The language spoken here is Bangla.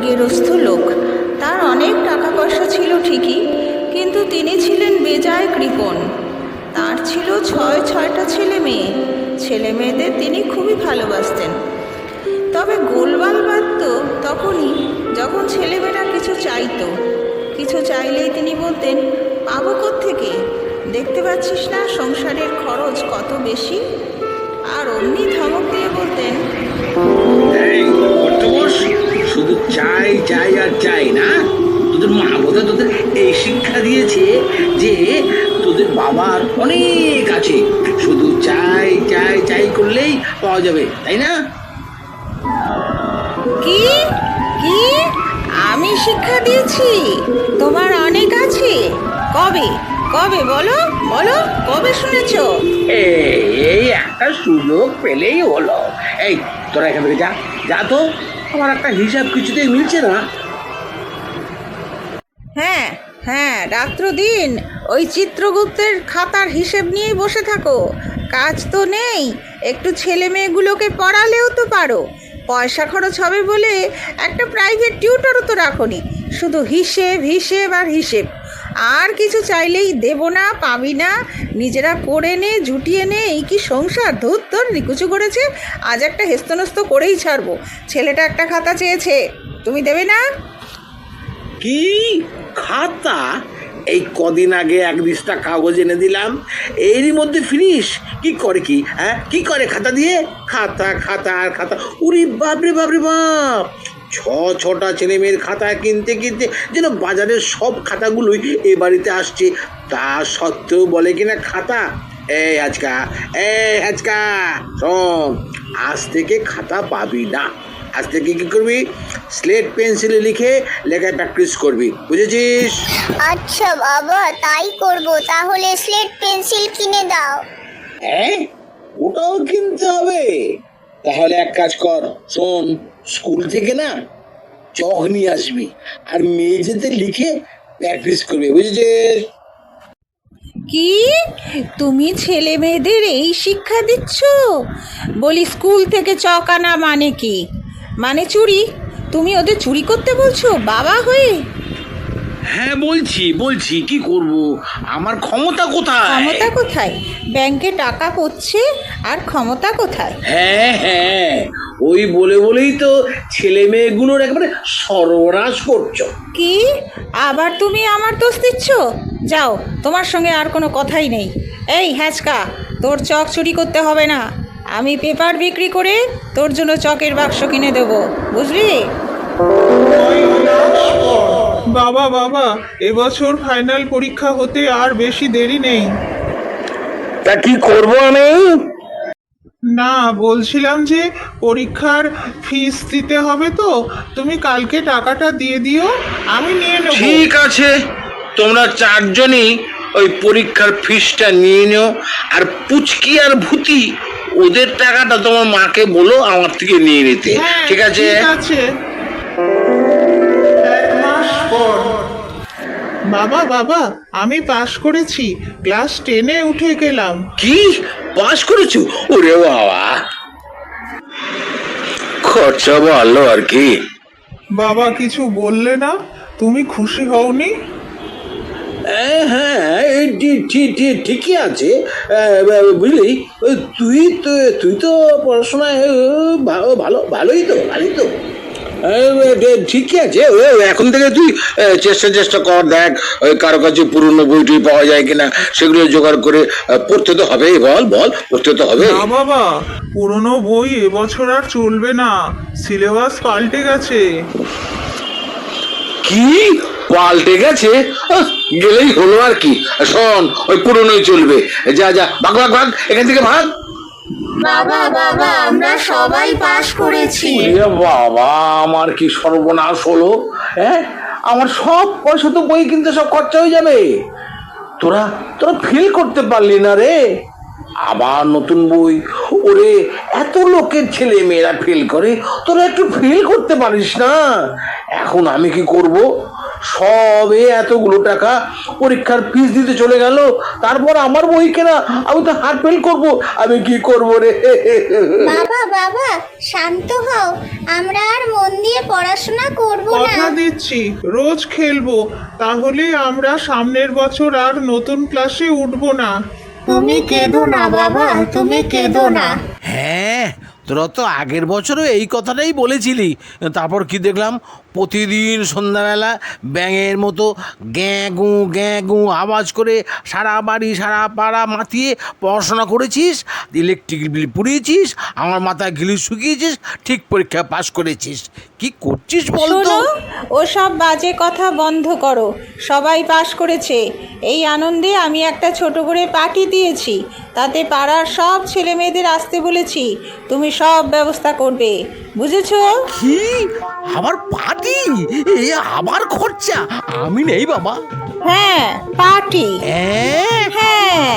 গেরস্থ লোক। তার অনেক টাকা পয়সা ছিল ঠিকই, কিন্তু তিনি ছিলেন বেজায় কৃপণ। তার ছিল ছয়টা ছেলে মেয়ে। ছেলে মেয়েদের তিনি খুবই ভালোবাসতেন। তবে গোলমাল বাধত তখনই যখন ছেলেমেয়েরা কিছু চাইতো। কিছু চাইলেই তিনি বলতেন, পাবো কোত্থেকে? দেখতে পাচ্ছিস না সংসারের খরচ কত বেশি? আর অমনি ধমক দিয়ে বলতেন, শুধু চাই চাই আর চাই না। তোদের মা বোধহয় তোদের এই শিক্ষা দিয়েছে যে তোদের বাবার অনেক আছে, শুধু চাই চাই চাই করলেই পাওয়া যাবে, তাই না? কি কি আমি শিক্ষা দিয়েছি তোমার অনেক আছে? কবে কবে বলো বলো, কবে শুনেছো? এই একটা সুযোগ পেলেই হলো। এই তোরা এখান থেকে যা যা তো, আমার একটা হিসাব কিছুতেই মিলছে না। হ্যাঁ হ্যাঁ, রাত্র দিন ওই চিত্রগুপ্তের খাতার হিসেব নিয়েই বসে থাকো। কাজ তো নেই, একটু ছেলে মেয়েগুলোকে পড়ালেও তো পারো। পয়সা খরচ হবে বলে একটা প্রাইভেট টিউটরও তো রাখোনি। শুধু হিসেব হিসেব আর হিসেব। আর কিছু চাইলেই দেবো না, পাবি না, নিজেরা করে নে, জুটিয়ে নে। এই কি সংসার! ধুর তোর নিকুচু করেছে। আজ একটা হেস্তনস্ত করেই ছাড়বো। ছেলেটা একটা খাতা চেয়েছে, তুমি দেবে না? কি খাতা? এই কদিন আগে এক দিশটা কাগজ এনে দিলাম, এরই মধ্যে ফিনিশ? কি করে কি? হ্যাঁ, কি করে খাতা দিয়ে? খাতা খাতা আর খাতা। উরি বাপরে বাপরে বাপ! ছটা ছেলে মেয়ের খাতা কিনতে কিনতে যেন বাজারের সব খাতাগুলোই এ বাড়িতে আসছে। তা সত্ত্বেও বলে কিনা খাতা। এই আজকা শোন, আজ থেকে খাতা পাবি না। আজ থেকে কি করবি? স্লেট পেন্সিলে লিখে লেখায় প্র্যাকটিস করবি, বুঝেছিস? আচ্ছা বাবা, তাই করব। তাহলে স্লেট পেন্সিল কিনে দাও। হ্যাঁ, ওটাও কিনতে হবে? তাহলে এক কাজ কর, শোন, স্কুল থেকে না চক নিয়ে আসবি আর মেঝেতে লিখে প্র্যাকটিস করবি, বুঝেছিস? কি তুমি ছেলে মেয়েদের এই শিক্ষা দিচ্ছ? বলি, স্কুল থেকে চক আনা মানে কি? মানে চুরি? তুমি ওদের চুরি করতে বলছো বাবা হয়ে? হ্যাঁ বলছি কি করব, আমার ক্ষমতা কোথায়? ক্ষমতা কোথায়? ব্যাংকে টাকা পড়ছে, আর ক্ষমতা কোথায়? হ্যাঁ, ওই বলেই তো ছেলে মেয়েগুলোর একবারে সর্বনাশ করছো। কি আবার তুমি আমার দোষ দিচ্ছ? যাও, তোমার সঙ্গে আর কোনো কথাই নেই। এই হ্যাচকা, তোর চক চুরি করতে হবে না। আমি পেপার বিক্রি করে তোর জন্য চকের বাক্স কিনে দেবো, বুঝলি? বাবা, এবছর ফাইনাল পরীক্ষা হতে আর বেশি দেরি নেই। তা কি করব আমি? না, বলছিলাম যে পরীক্ষার ফিস দিতে হবে তো, তুমি কালকে টাকাটা দিয়ে দিও, আমি নিয়ে নেব। ঠিক আছে, তোমরা চারজনই ওই পরীক্ষার ফিসটা নিয়ে নিও। আর পুচকি আর ভূতি, ওদের টাকাটা তোমার মাকে বলো আমার থেকে নিয়ে নিতে। হ্যাঁ, ঠিক আছে? ঠিক আছে। 1 মাস পর। বাবা, আমি পাশ করেছি, ক্লাস 10-এ উঠে গেলাম। কি পাস করেছো? ওরে বাবা, খরচা ভালো আর কি। বাবা কিছু বললে না? তুমি খুশি হওনি? হ্যাঁ, ঠিকই আছে। বুঝলি, তুই তো পড়াশোনায় ভালোই তো। ঠিকই আছে। এখন থেকে তুই চেষ্টা কর, দেখ ওই কারো কাছে পুরনো বইটি পাওয়া যায় কিনা, সেগুলো জোগাড় করে পড়তে তো হবে। বল পড়তে তো হবে। না বাবা, পুরনো বই এবছর আর চলবে না, সিলেবাস পাল্টে গেছে। কি পাল্টে গেছে? গেলেই হলো আর কি। শোন, ওই পুরনোই চলবে। যা ভাগ এখান থেকে ভাগ। বাবা, আমরা সবাই পাশ করেছি। বাবা, আমার কি সর্বনাশ হলো! হ্যাঁ, আমার সব পয়সা তো বই কিনতে সব খরচা হয়ে যাবে। তোরা ফেল করতে পারলি না রে। আবার নতুন বই। ওরে, এত লোকের ছেলে মেয়েরা ফেল করে, তোরা একটু ফেল করতে পারিস না? এখন আমি কি করব? সবে এতগুলো টাকা পরীক্ষার ফিস দিতে চলে গেল, তারপর আমার বই কেনা, আমি তো হার্ট ফেল করবো, আমি কি করবো রে? বাবা বাবা শান্ত হও, আমরা আর মন দিয়ে পড়াশোনা করব না। কথা দিচ্ছি রোজ খেলবো, তাহলে আমরা সামনের বছর আর নতুন ক্লাসে উঠবো না। তুমি কেঁদো না বাবা, তুমি কেঁদো না। হ্যাঁ, তোরা তো আগের বছরও এই কথাটাই বলেছিলি, তারপর কি দেখলাম প্রতিদিন সন্ধ্যাবেলা ব্যাঙের মতো গ্যাঁ গু আওয়াজ করে সারা বাড়ি সারা পাড়া মাতিয়ে পড়াশোনা করেছিস, ইলেকট্রিক বিল পুড়িয়েছিস, আমার মাথায় গিলি শুকিয়েছিস, ঠিক পরীক্ষা পাশ করেছিস। কি করছিস বল তো? শোনো, ওসব বাজে কথা বন্ধ করো। সবাই পাশ করেছে, এই আনন্দে আমি একটা ছোট করে পার্টি দিয়েছি, তাতে পাড়ার সব ছেলে মেয়েদের আসতে বলেছি। তুমি সব ব্যবস্থা করবে, বুঝেছো? কি আবার পার্টি? এ আবার খরচা? আমি নেই বাবা। হ্যাঁ, পার্টি। হ্যাঁ, হ্যাঁ।